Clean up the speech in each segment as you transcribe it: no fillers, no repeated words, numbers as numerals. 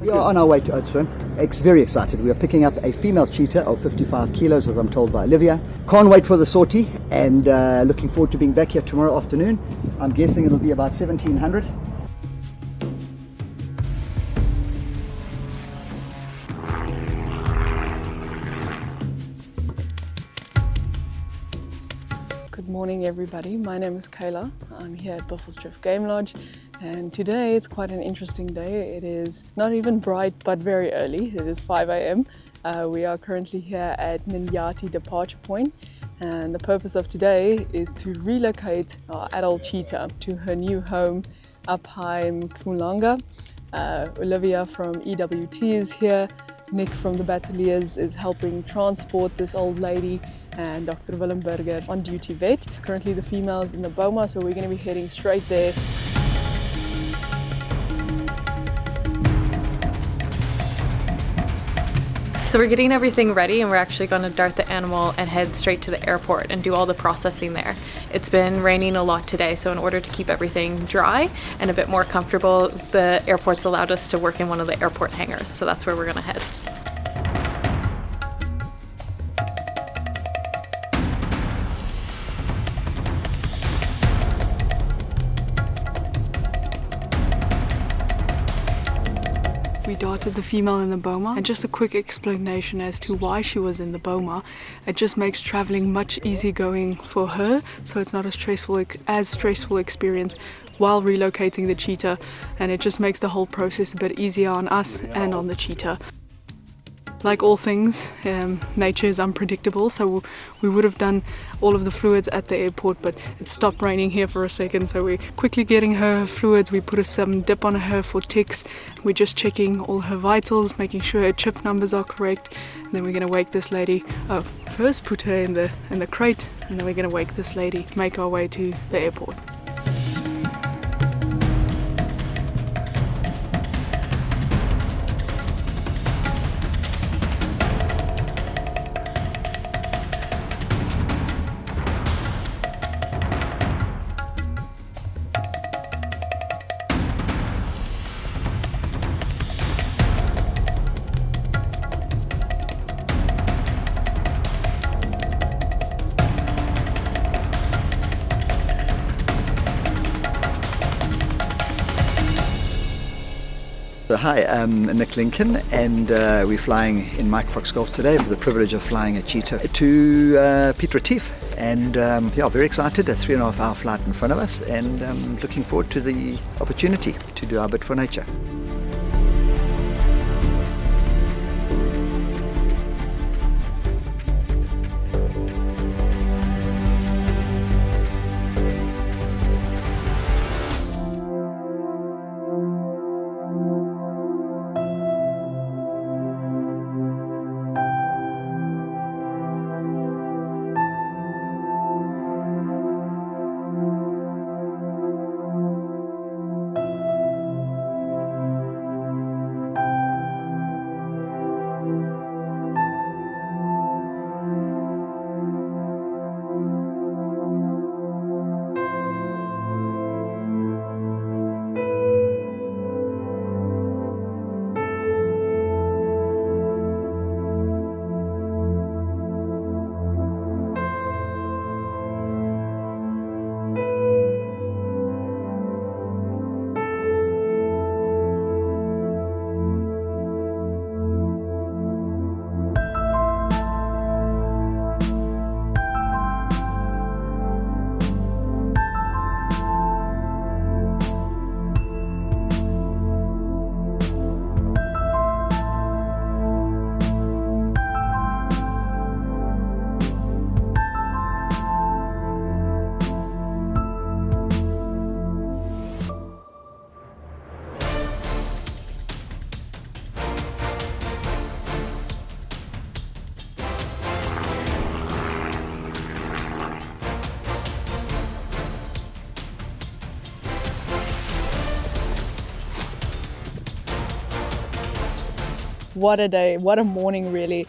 We are on our way to Ukuzwana. Very excited. We are picking up a female cheetah of 55 kilos, as I'm told by Olivia. Can't wait for the sortie, and looking forward to being back here tomorrow afternoon. I'm guessing it'll be about 1700. Good morning everybody, my name is Kayla. I'm here at Buffels Drift Game Lodge, and today it's quite an interesting day. It is not even bright but very early. It is 5 a.m. We are currently here at Ninyati Departure Point, and the purpose of today is to relocate our adult cheetah to her new home up high in Mpumalanga. Olivia from EWT is here. Nick from the Battaliers is helping transport this old lady, and Dr. Willemberger on duty vet. Currently the female is in the boma, so we're going to be heading straight there. So we're getting everything ready, and we're actually going to dart the animal and head straight to the airport and do all the processing there. It's been raining a lot today, so in order to keep everything dry and a bit more comfortable, the airport's allowed us to work in one of the airport hangars, so that's where we're going to head. We darted the female in the boma, and just a quick explanation as to why she was in the boma. It just makes traveling much easier going for her, so it's not a stressful experience while relocating the cheetah, and it just makes the whole process a bit easier on us and on the cheetah. Like all things, nature is unpredictable, so we would have done all of the fluids at the airport, but it stopped raining here for a second, so we're quickly getting her fluids. We put some dip on her for ticks. We're just checking all her vitals, making sure her chip numbers are correct, and then we're going to wake this lady. First put her in the crate, and then we're going to wake this lady, make our way to the airport. Hi, I'm Nick Lincoln, and we're flying in Mike Fox Golf today with the privilege of flying a cheetah to Piet Retief, and yeah, very excited. A 3.5 hour flight in front of us, and looking forward to the opportunity to do our bit for nature. What a day, what a morning really.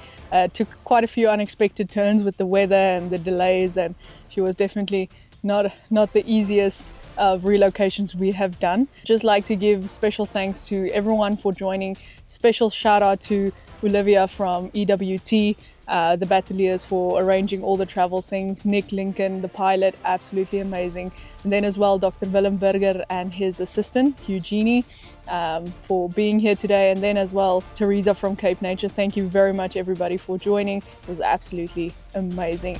Took quite a few unexpected turns with the weather and the delays, and she was definitely not the easiest of relocations we have done. Just like to give special thanks to everyone for joining. Special shout out to Olivia from EWT, the Battaliers for arranging all the travel things, Nick Lincoln, the pilot, absolutely amazing. And then as well, Dr. Willem Berger and his assistant, Eugenie, for being here today. And then as well, Teresa from Cape Nature. Thank you very much everybody for joining. It was absolutely amazing.